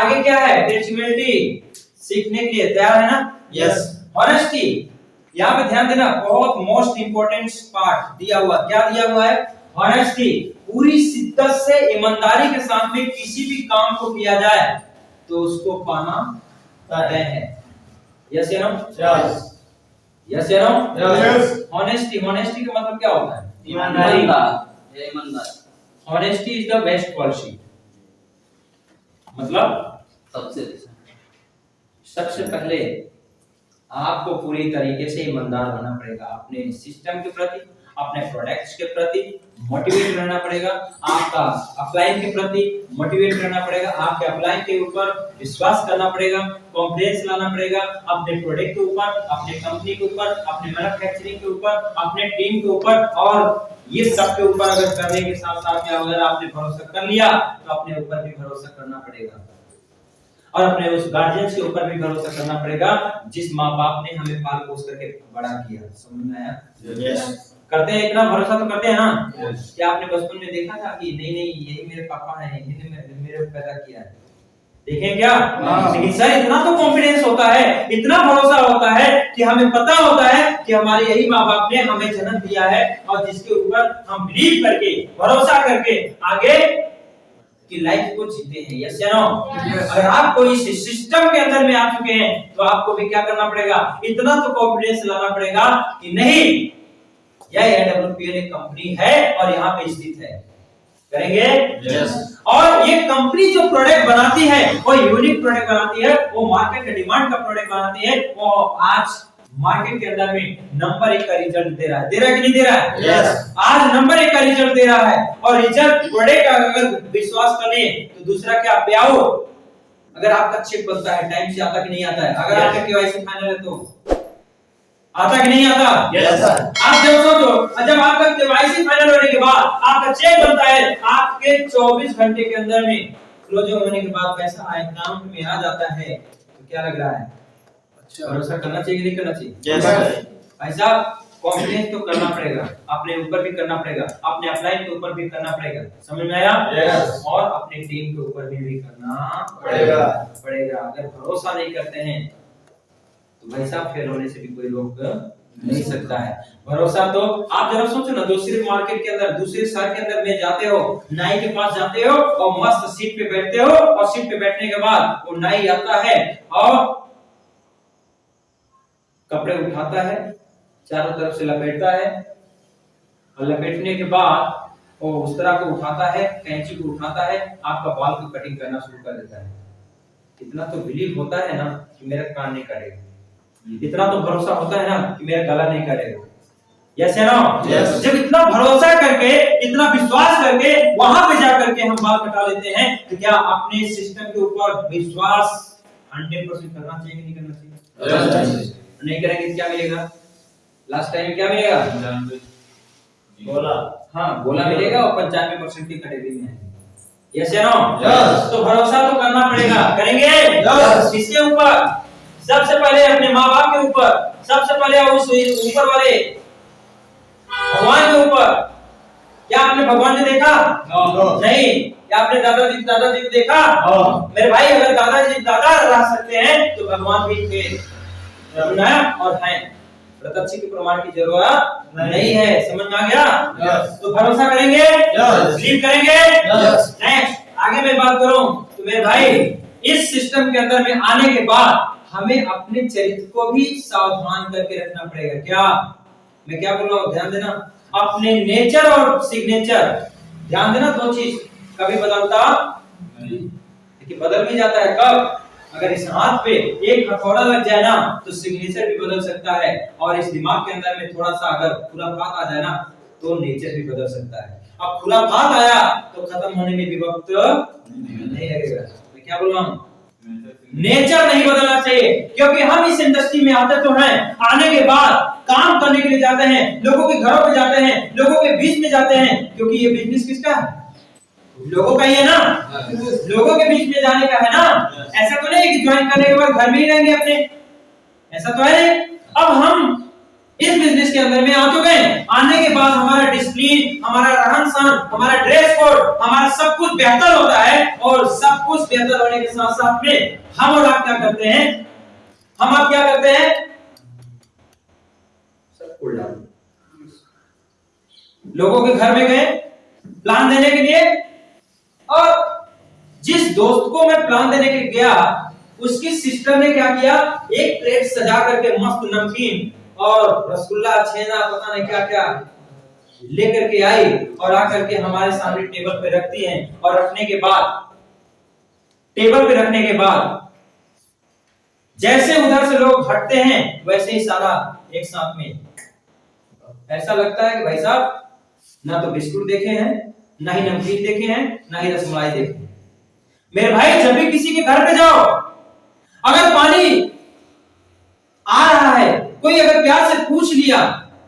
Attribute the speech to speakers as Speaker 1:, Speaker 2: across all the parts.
Speaker 1: आगे क्या है? टीचिबिलिटी, सीखने के लिए तैयार है ना?
Speaker 2: यस।
Speaker 1: ऑनेस्टी, यहाँ पे ध्यान देना, बहुत मोस्ट इंपोर्टेंट पार्ट दिया हुआ, क्या दिया हुआ है? ऑनेस्टी, पूरी शिद्दत से ईमानदारी के साथ में किसी भी काम को किया जाए तो उसको पाना तय है। यस या नो?
Speaker 2: यस।
Speaker 1: यस या नो?
Speaker 2: यस।
Speaker 1: ऑनेस्टी, ऑनेस्टी का मतलब क्या होता है?
Speaker 2: ईमानदारी।
Speaker 3: ईमानदार।
Speaker 1: Honesty is the best policy. मतलब सबसे पहले आपको पूरी तरीके से ईमानदार होना पड़ेगा, अपने सिस्टम के प्रति, अपने प्रोडक्ट्स के प्रति मोटिवेट रहना पड़ेगा, आपका अपलाइन के प्रति मोटिवेट रहना पड़ेगा, आपके अपलाइन के ऊपर विश्वास करना पड़ेगा, कॉन्फिडेंस लाना पड़ेगा अपने प्रोडक्ट के ऊपर, अपने कंपनी के ऊपर, अपने मैन्युफैक्चरिंग के ऊपर, अपने टीम के ऊपर, और ये सब के ऊपर अगर करने के साथ साथ में अगर आपने भरोसा कर लिया तो अपने ऊपर भी भरोसा करना पड़ेगा और अपने उस गार्जियंस के ऊपर भी भरोसा करना पड़ेगा जिस माँ बाप ने हमें पाल पोस करके बड़ा किया। समझ में आया?
Speaker 2: यस।
Speaker 1: करते हैं, इतना भरोसा तो करते हैं ना?
Speaker 2: Yes.
Speaker 1: क्या आपने बचपन में देखा था कि नहीं नहीं यही मेरे पापा हैं, इन्होंने मेरे को पैदा किया है? देखें क्या? लेकिन सर इतना तो कॉन्फिडेंस होता है, इतना भरोसा होता है कि हमें पता होता है कि हमारे यही माँ बाप ने हमें जन्म दिया है और जिसके ऊपर हम बिलीव करके, भरोसा करके आगे की लाइफ को जीते हैं। यस या नो? अगर आप कोई इस सिस्टम के अंदर में आ चुके हैं तो आपको भी क्या करना पड़ेगा? इतना तो कॉन्फिडेंस लाना पड़ेगा कि नहीं, यह एडब्ल्यूपीएल एक कंपनी है और यहाँ पे स्थित है। करेंगे?
Speaker 2: यस।
Speaker 1: और ये कंपनी जो प्रोडक्ट बनाती है वो यूनिक प्रोडक्ट बनाती है, वो मार्केट के डिमांड का प्रोडक्ट बनाती है, वो आज मार्केट के अंदर में नंबर 1 का रिजल्ट दे रहा है। दे रहा है कि नहीं दे रहा है?
Speaker 2: यस।
Speaker 1: आज नंबर 1 का रिजल्ट दे रहा है और रिजल्ट प्रोडक्ट अगर विश्वास करें तो दूसरा क्या? पे आउट। अगर आपका चेक बनता है टाइम से आता कि नहीं आता है? अगर आपका केवाईसी फाइनल है तो आता कि नहीं आता?
Speaker 2: Yes sir.
Speaker 1: आप जब सोचो, जब आपका केवाईसी फाइनल होने के बाद आपका चेक बनता है, आपके 24 घंटे के अंदर में क्लोजिंग होने के बाद पैसा अकाउंट में आ जाता है, तो क्या लग रहा है? अच्छा, भरोसा करना चाहिए कि नहीं करना चाहिए?
Speaker 2: Yes sir.
Speaker 1: भाई साहब, कॉन्फिडेंस तो करना पड़ेगा, अपने ऊपर भी करना पड़ेगा, अपने अपलाइन के ऊपर भी करना पड़ेगा। समझ में आया?
Speaker 2: यस।
Speaker 1: और अपनी टीम के ऊपर भी करना
Speaker 2: पड़ेगा।
Speaker 1: अगर भरोसा नहीं करते हैं तो भाई साहब फेल होने से भी कोई रोक नहीं सकता है। भरोसा तो आप जरा सोचो ना, दूसरे मार्केट के अंदर, दूसरे शहर के अंदर में जाते हो, नाई के पास जाते हो और मस्त सीट पे बैठते हो और सीट पे बैठने के बाद वो नाई आता है और कपड़े उठाता है, चारों तरफ से लपेटता है और लपेटने के बाद वो उस तरह को उठाता है, कैंची को उठाता है, आपका बाल को कटिंग करना शुरू कर देता है। इतना तो बिलीव होता है ना कि मेरा कान नहीं कटेगा, इतना तो भरोसा होता है ना कि मेरा गला नहीं कटेगा। यस या नो?
Speaker 2: यस।
Speaker 1: जब इतना भरोसा करके, इतना विश्वास करके वहां पे जाकर के हम बाल कटा लेते हैं तो क्या अपने सिस्टम के ऊपर विश्वास 100% करना चाहिए कि नहीं करना चाहिए? नहीं करेंगे तो क्या मिलेगा? लास्ट टाइम क्या मिलेगा?
Speaker 2: बोला।
Speaker 1: हाँ, बोला मिलेगा और 95% की कैटेगरी में है। यस या नो?
Speaker 2: यस।
Speaker 1: तो भरोसा तो करना पड़ेगा। करेंगे?
Speaker 2: यस।
Speaker 1: किसके ऊपर? सबसे पहले अपने माँ बाप के ऊपर, सबसे पहले उस ऊपर वाले भगवान के ऊपर। क्या आपने भगवान को देखा? नहीं। क्या आपने दादाजी को देखा? मेरे भाई, अगर दादाजी दादा रह सकते हैं तो भगवान भी थे और हैं। प्रत्यक्ष के प्रमाण की जरूरत नहीं है। समझ में आ गया? तो भरोसा करेंगे, बिलीव करेंगे। नेक्स्ट आगे मैं बात करूं तो मेरे भाई, इस सिस्टम के अंदर में आने के बाद हमें अपने चरित्र को भी सावधान करके रखना पड़ेगा। क्या मैं क्या बोल रहा हूँ? ध्यान देना, अपने नेचर और सिग्नेचर ध्यान देना। दो चीज कभी बदलता नहीं, बदल भी जाता है। कब? अगर इस हाथ पे एक हथौड़ा लग जाए ना तो सिग्नेचर भी बदल सकता है, और इस दिमाग के अंदर में थोड़ा सा अगर खुराफात आ जाए ना तो नेचर भी बदल सकता है। अब खुराफात आया तो खत्म होने में भी वक्त नहीं लगेगा। मैं क्या बोल रहा हूँ? नेचर नहीं बदलना चाहिए, क्योंकि हम इस इंडस्ट्री में आते तो हैं, आने के बाद काम करने के लिए जाते हैं, लोगों के घरों पे जाते हैं, लोगों के बीच में जाते हैं, क्योंकि ये बिजनेस किसका है? लोगों का ही है ना, लोगों के बीच में जाने का है ना। ऐसा तो नहीं कि ज्वाइन करने के बाद घर में ही रहेंगे अपने, ऐसा तो है नहीं। अब हम इस बिजनेस के अंदर में आ चुके हैं। आने के बाद हमारा डिसिप्लिन, हमारा रहन सहन, हमारा ड्रेस कोड, हमारा सब कुछ बेहतर होता है। और सब कुछ बेहतर होने के साथ साथ में हम और आप क्या करते हैं, हम आप क्या करते हैं, सब उड़ डालते। लोगों के घर में गए प्लान देने के लिए, और जिस दोस्त को मैं प्लान देने के लिए गया उसकी सिस्टर ने क्या किया, एक प्लेट सजा करके मस्त नमकीन और रसगुल्ला, छेना, पता नहीं क्या क्या लेकर के आई और आकर के हमारे सामने टेबल पे रखती हैं। और रखने के बाद, टेबल पे रखने के बाद जैसे उधर से लोग हटते हैं वैसे ही सारा एक साथ में, ऐसा लगता है कि भाई साहब ना तो बिस्कुट देखे हैं, ना ही नमकीन देखे हैं, ना ही रसमलाई देखे हैं। मेरे भाई जब भी किसी के घर पे जाओ, अगर पानी आ रहा है, कोई अगर प्यार से पूछ लिया,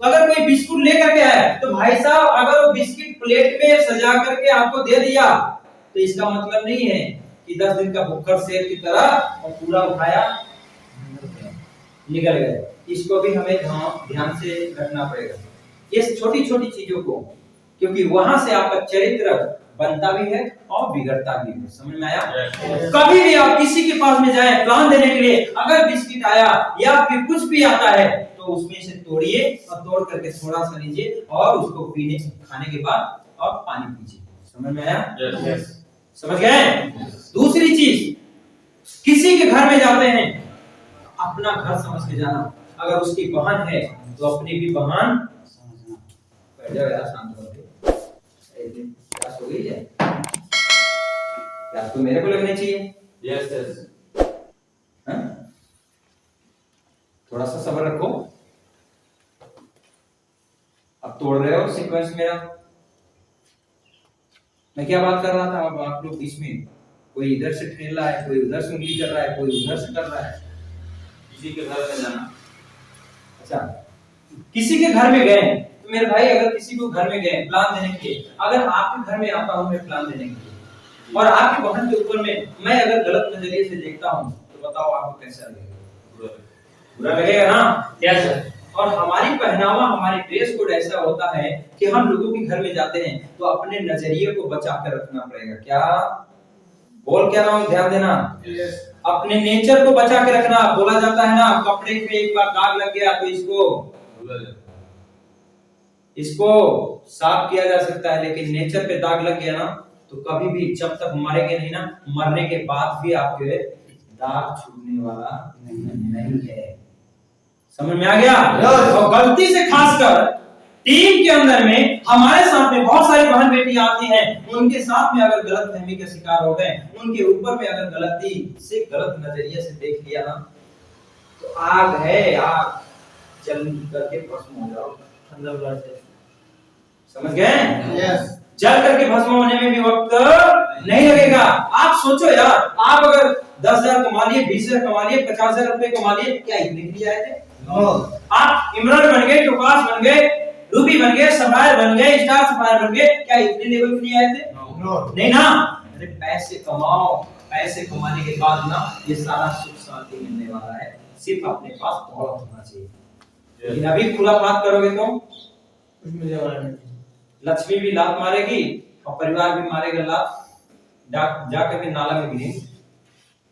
Speaker 1: अगर कोई बिस्कुट लेकर के आया, तो भाई साहब अगर वो बिस्किट प्लेट में सजा करके आपको दे दिया तो इसका मतलब नहीं है कि 10 दिन का भूखा शेर की तरह और पूरा उठाया निकल गए। इसको भी हमें ध्यान से रखना पड़ेगा, इस छोटी छोटी चीजों को, क्योंकि वहां से आपका चरित्र बनता भी है और बिगड़ता भी है। समझ में आया? कभी भी आप किसी के पास में जाए प्लान देने के लिए, अगर बिस्किट आया या फिर कुछ भी आता है तो उसमें से तोड़िए और तोड़ करके थोड़ा सा लीजिए और उसको पीने खाने के बाद और पानी पीजिए। समझ में आया? समझ गए? दूसरी चीज, किसी के घर में जाते हैं अपना घर समझ के जाना। अगर उसकी बहन है तो अपनी भी बहन, बैठ जाओ यार शांत होके, क्या हो गई है, क्या तो मेरे को लगने चाहिए।
Speaker 2: यस यस,
Speaker 1: थोड़ा सा सब्र रखो। अब तोड़ रहे हो सीक्वेंस मेरा। मैं क्या बात कर रहा था, अब आप लोग बीच में कोई इधर से ठेल रहा है, कोई उधर से उंगली कर रहा है, कोई उधर से कर रहा है।
Speaker 2: किसी के घर में जाना।
Speaker 1: अच्छा, किसी के घर में गए तो मेरे भाई, अगर किसी को घर में गए प्लान देने के लिए, अगर आपके घर में आता हूं मैं प्लान देने के लिए और आपकी बहन के ऊपर में मैं अगर गलत नजरिए से देखता हूं तो बताओ आपको कैसा लगेगा? बुरा लगेगा ना? Yes sir. और हमारी पहनावा, हमारी ड्रेस कोड ऐसा होता है कि हम लोगों के घर में जाते हैं तो अपने नजरिए को बचा कर रखना पड़ेगा। क्या बोल क्या रहा हूं, ध्यान देना। अपने नेचर को बचा के रखना। बोला जाता है ना, कपड़े पे एक बार दाग लग गया तो इसको साफ किया जा सकता है, लेकिन नेचर पे दाग लग गया ना तो कभी भी, जब तक मरेंगे नहीं ना, मरने के बाद भी आपके दाग छूटने वाला नहीं है। समझ में आ गया? और गलती से खासकर टीम के अंदर में हमारे साथ में बहुत सारी बहन बेटी आती हैं, उनके साथ में अगर गलतफहमी का शिकार हो गए, उनके ऊपर में अगर गलती से, गलत नजरिए से देख लिया ना तो आग है, आग जल करके भस्म हो जाओ। समझ गए?
Speaker 3: यस।
Speaker 1: जल करके भस्म होने में भी वक्त नहीं लगेगा। आप सोचो यार, आप अगर 10,000 कमा लिए, 20,000 कमा लिए, 50,000 रुपए कमा लिए, क्या इतने के लिए आए थे? आप इमरान बन गए, टोपास बन गए, रूबी बन गए, सफायर बन गए, स्टार सफायर बन गए, क्या इतने लेवल के लिए आए थे? नहीं ना। अरे पैसे कमाओ, पैसे कमाने के बाद ना ये सारा सुख शांति मिलने वाला है, सिर्फ अपने पास बहुत होना चाहिए। लेकिन अभी खुला बात करोगे तो कुछ मिलने वाला नहीं। लक्ष्मी भी लात मारेगी और परिवार भी मारेगा लात, जाकर के नाला में गिरेंगे।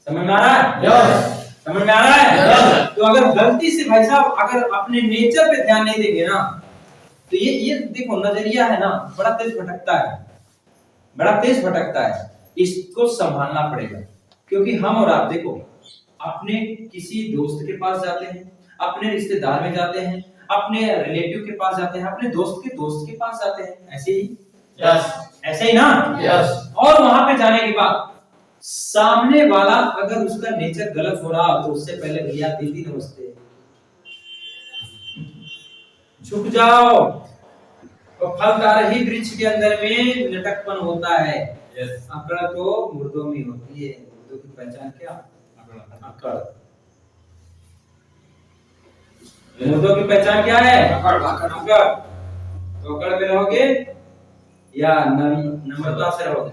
Speaker 1: समझ में आ रहा है? समझ में आ रहा है? तो अगर गलती से भाई साहब अगर अपने नेचर पे ध्यान नहीं देंगे ना तो ये देखो नजरिया है ना, बड़ा तेज भटकता है, बड़ा तेज भटकता है। इसको संभालना पड़ेगा, क्योंकि हम और आप देखो अपने किसी दोस्त के पास जाते हैं, अपने रिश्तेदार में जाते हैं, अपने रिलेटिव के पास जाते हैं, अपने दोस्त के पास जाते हैं, ऐसे ही।
Speaker 2: यस,
Speaker 1: ऐसे ही ना?
Speaker 2: यस।
Speaker 1: और वहां पे जाने के बाद सामने वाला अगर उसका नेचर गलत हो रहा तो उससे पहले भैया दीदी नमस्ते, झुक जाओ। तो फलदार ही वृक्ष के अंदर में लटकपन होता है। अकड़ तो मुर्दों में होती है। मुर्दों की पहचान क्या? अकड़। मुर्दों की पहचान क्या है? अकड़। तो अकड़ में रहोगे या नम्रता से रहोगे?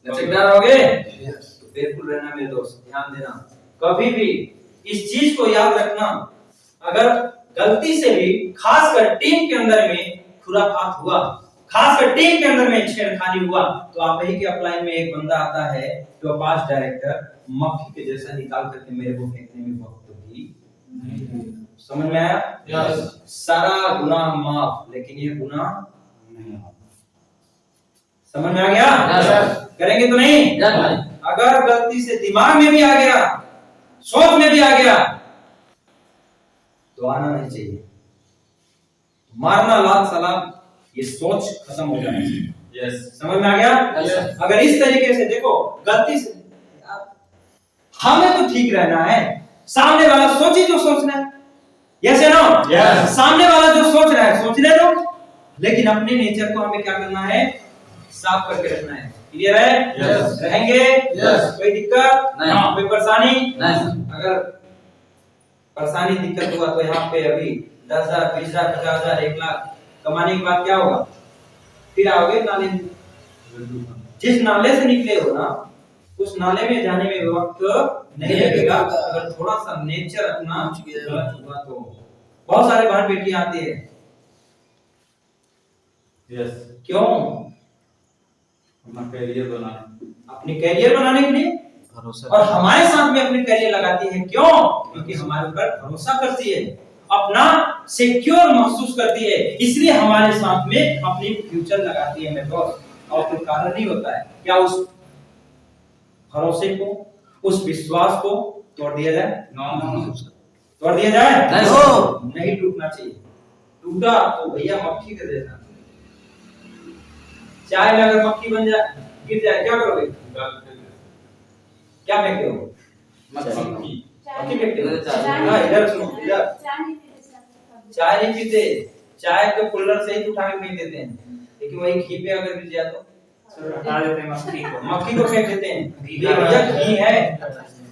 Speaker 1: लचकदार रहोगे? तो बिल्कुल रहना मेरे दोस्त, ध्यान देना। कभी भी इस चीज को याद रखना, अगर गलती से भी खासकर टीम के अंदर में खुराफात हुआ, खासकर टीम के अंदर में छेड़खानी हुआ, तो आप ही के अपलाइन में एक बंदा आता है जो पास डायरेक्टर मक्खी के जैसा निकाल करके मेरे को फेंकने में वक्त भी नहीं। समझ में आया?
Speaker 2: यस।
Speaker 1: सारा गुनाह माफ, लेकिन ये गुनाह नहीं। समझ में आ गया?
Speaker 2: यस।
Speaker 1: करेंगे तो नहीं? अगर गलती से दिमाग में भी आ गया, सोच में भी आ गया, तो आना नहीं चाहिए। मारना लात सलाम, ये सोच खत्म हो जानी चाहिए।
Speaker 2: यस।
Speaker 1: समझ में आ गया?
Speaker 2: यस।
Speaker 1: अगर इस तरीके से देखो, गलती से हमें तो ठीक रहना है, सामने वाला सोचे जो सोचना है, यस या नो?
Speaker 2: यस।
Speaker 1: सामने वाला जो सोच रहा है सोचने दो, लेकिन अपने नेचर को हमें क्या करना है? साफ करके रखना है। क्लियर है?
Speaker 2: यस।
Speaker 1: रहेंगे?
Speaker 2: यस।
Speaker 1: कोई दिक्कत
Speaker 2: नहीं।
Speaker 1: कोई परेशानी
Speaker 2: नहीं।
Speaker 1: अगर परेशानी दिक्कत हुआ तो यहाँ पे अभी 10,000 20,000 50,000 1 लाख कमाने के बाद क्या होगा? फिर आओगे नाले में। जिस नाले से निकले हो ना, उस नाले में जाने में वक्त नहीं लगेगा। अगर थोड़ा सा नेचर अपना गलत हुआ तो बहुत सारे बहन बेटी आते हैं।
Speaker 2: यस।
Speaker 1: क्यों?
Speaker 2: अपना करियर बनाना,
Speaker 1: अपने करियर बनाने के लिए, और हमारे साथ में अपने करियर लगाती है। क्यों? क्योंकि हमारे ऊपर भरोसा करती है, अपना सिक्योर महसूस करती है, इसलिए हमारे साथ में अपनी फ्यूचर लगाती है। मेरे दोस्त, और कोई कारण नहीं होता है। क्या उस भरोसे को, उस विश्वास को तोड़ दिया जाए? तोड़ दिया जाए? नहीं टूटना चाहिए। टूटा तो भैया मक्खी के जैसा। चाय में अगर मक्खी बन जाए, गिर जाए, क्या करोगे? क्या फेंकते हो? मक्खी फेंकते हो? इधर सुनो, इधर चाय नहीं पीते, चाय के कुल्हड़ से ही उठा के फेंक देते हैं, लेकिन वही घी पे अगर गिर जाए तो हटा देते हैं मक्खी को फेंक देते हैं। भैया घी है,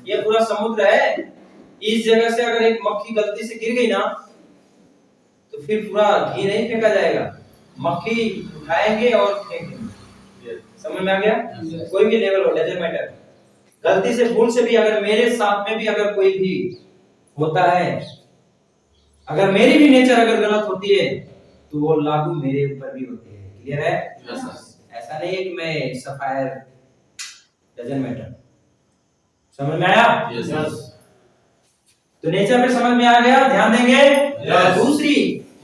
Speaker 1: ये पूरा समुद्र है, इस जगह से अगर एक मक्खी गलती से गिर गई ना, तो फिर पूरा घी नहीं फेंका जाएगा, मक्खी उठाएंगे और फेंकेंगे। समझ में आ गया? कोई भी लेवल हो, डजंट मैटर। गलती से भूल से भी अगर मेरे साथ में भी अगर कोई भी होता है, अगर मेरी भी नेचर अगर गलत होती है, तो वो लागू मेरे ऊपर भी होती है। क्लियर है? ऐसा नहीं है कि मैं सफायर, डजंट मैटर। समझ में आया? तो नेचर पे समझ में आ गया, ध्यान देंगे। दूसरी,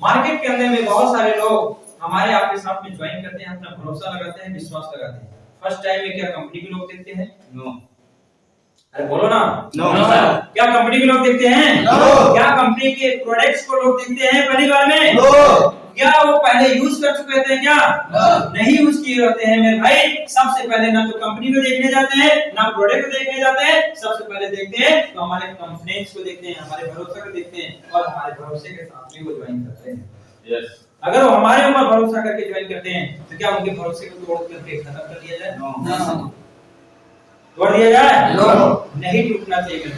Speaker 1: मार्केट के अंदर में बहुत सारे लोग हमारे आपके साथ में ज्वाइन करते हैं, अपना भरोसा लगाते हैं, विश्वास लगाते हैं। फर्स्ट टाइम में क्या कंपनी के लोग देखते हैं? नो। अरे बोलो ना।
Speaker 2: नो।
Speaker 1: क्या कंपनी के लोग देखते हैं?
Speaker 2: नो।
Speaker 1: क्या कंपनी के प्रोडक्ट्स को लोग देखते हैं पहली बार में?
Speaker 2: नो।
Speaker 1: क्या वो पहले यूज कर चुके थे? क्या नहीं यूज किए होते हैं मेरे भाई। सबसे पहले ना तो कंपनी को देखने जाते हैं, ना प्रोडक्ट को देखने जाते हैं, सबसे पहले देखते हैं तो हमारे कॉन्फिडेंस को देखते हैं, हमारे भरोसे को देखते हैं, और हमारे भरोसे के साथ में वो ज्वाइन करते हैं। यस। अगर वो हमारे ऊपर भरोसा करके ज्वाइन करते हैं, तो क्या उनके भरोसे को तोड़ करके खत्म कर दिया जाए? नो। तोड़ दिया जाए? नो। नहीं टूटना चाहिए।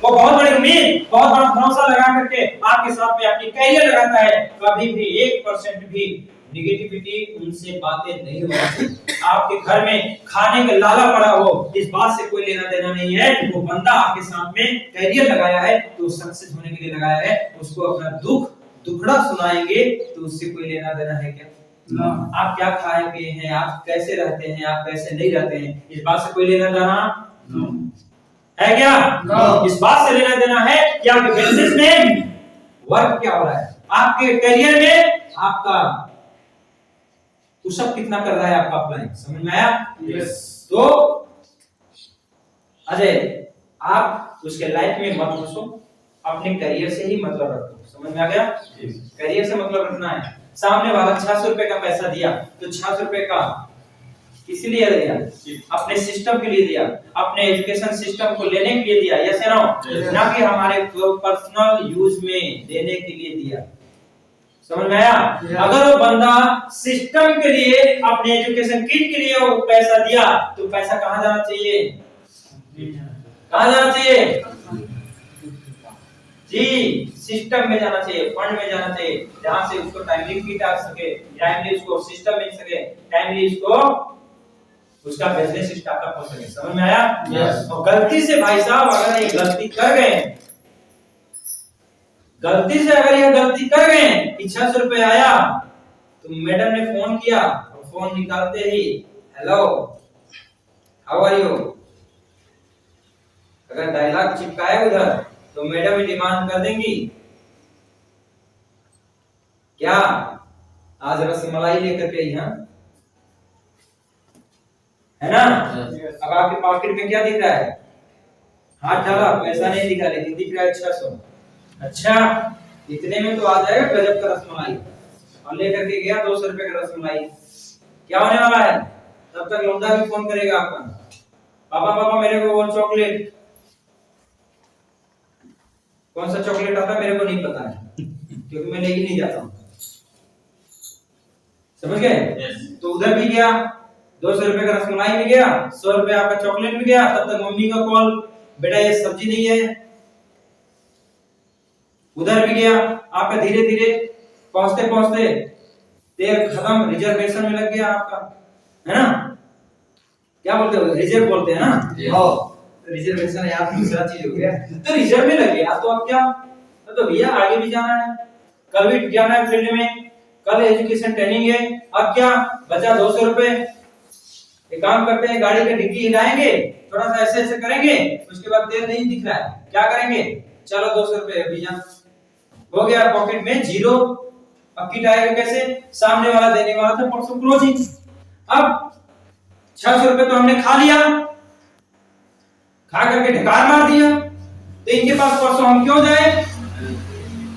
Speaker 1: वो बहुत बड़ी उम्मीद, बहुत बड़ा भरोसा लगा करके आपके साथ में अपनी करियर लगाता है, कभी भी 1% भी निगेटिविटी उनसे बातें नहीं होती। आपके घर में खाने का लाला पड़ा हो, इस बात से कोई लेना देना नहीं है। वो बंदा आपके साथ में करियर लगाया है तो सक्सेस होने के लिए लगाया है। उसको अपना दुखड़ा सुनाएंगे तो उससे कोई लेना देना है क्या? आप क्या खाए पिए हैं, आप कैसे रहते हैं, आप कैसे नहीं रहते हैं, इस बात से कोई लेना देना है क्या? इस बात से लेना देना है कि आपके बिजनेस में वर्क क्या हो रहा है, आपके करियर में आपका पुशअप कितना कर रहा है आपका अपलाइन। समझ में आया? तो अजय, आप उसके लाइफ में मत घुसो, अपने करियर से ही मतलब रखो। समझ में आ गया? करियर से मतलब रखना है। सामने वाला 600 रुपए का पैसा दिया तो 600 रुपए का किस लिए दिया? अपने सिस्टम के लिए दिया, अपने एजुकेशन सिस्टम को लेने के लिए दिया, यस या नो? ना कि हमारे पर्सनल यूज में देने के लिए दिया। समझ में आया? अगर वो बंदा सिस्टम के लिए, अपने एजुकेशन किट के लिए वो पैसा दिया, तो पैसा कहाँ जाना चाहिए? कहाँ जाना चाहिए? जी, सिस्टम में जाना चाहिए, फंड में जाना चाहिए, जहां से उसको टाइमली किट आ सके, टाइमली उसको सिस्टम मिल सके, टाइमली उसको उसका बिजनेस स्टार्टअप हो सके। समझ में आया? और गलती से भाई साहब अगर ये गलती कर गए, गलती से अगर ये गलती कर गए कि 600 रुपए आया, तो मैडम ने फोन किया और फोन निकालते ही हेलो हाउ आर यू, अगर डायलॉग चिपकाए उधर तो मैडम ही डिमांड कर देंगी क्या आज रसमलाई लेकर के आई, हाँ है ना। अब आपके पॉकेट में क्या दिख रहा है, हाथ डाला पैसा नहीं दिखा, लेकिन दिख रहा है 600। अच्छा इतने में तो आ जाएगा गजब का रसमलाई, और लेकर के गया 200 रुपए का रसमलाई। क्या होने वाला है, तब तक लौंडा भी फोन करेगा आपका, पापा पापा मेरे को वो चॉकलेट, कौन सा चॉकलेट आता है मेरे को नहीं पता है क्योंकि मैं लेके नहीं जाता हूँ, समझ गए। तो उधर भी गया 200 रुपए का रसमलाई भी गया, 100 रुपए आपका चॉकलेट भी गया। तब तक मम्मी का कॉल, बेटा ये सब्जी नहीं है। उधर भी गया आपका, धीरे धीरे पहुंचते पहुंचते तेल खत्म, रिजर्वेशन में लग गया आपका, है ना। क्या बोलते हो, रिजर्व बोलते हैं ना। रिजर्वेशन यार दूसरा चीज हो गया, तो रिजर्व में लग गया। तो अब क्या, तो भैया आगे भी जाना है, कल भी जाना है फील्ड में, कल एजुकेशन ट्रेनिंग है। अब क्या बचा 200 रुपए, एक काम करते हैं गाड़ी का डिग्गी हिलाएंगे, थोड़ा सा ऐसे ऐसे करेंगे, उसके बाद तेल नहीं दिख रहा है, क्या करेंगे, चलो 200 रुपए अभी जा, हो गया पॉकेट में जीरो। अब किट आएगा कैसे, सामने वाला देने वाला था परसों क्लोजिंग। अब 600 रुपए तो हमने खा लिया, खा करके ढकार मार दिया, तो इनके पास परसों हम क्यों जाए।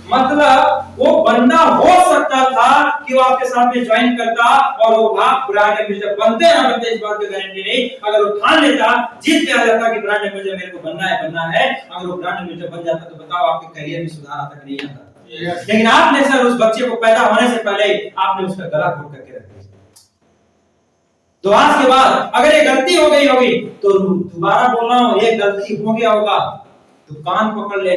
Speaker 1: मतलब वो बंदा हो सकता था कि वो आपके साथ में ज्वाइन करता और वो आप ब्रांड एम्बेसडर बनते ना बनते, इस बात की गारंटी नहीं। अगर वो ठान लेता, जीत के आ जाता कि ब्रांड एम्बेसडर मेरे को बनना है, अगर वो ब्रांड एम्बेसडर बन जाता तो बताओ आपके करियर में सुधार आता कि नहीं आता। लेकिन आपने सर उस बच्चे को पैदा होने से पहले आपने उसका गला घोट करके रख दिया। तो आज के बाद अगर ये गलती हो गई होगी तो दोबारा बोल रहा हूं, ये गलती हो गया होगा तो कान पकड़ ले।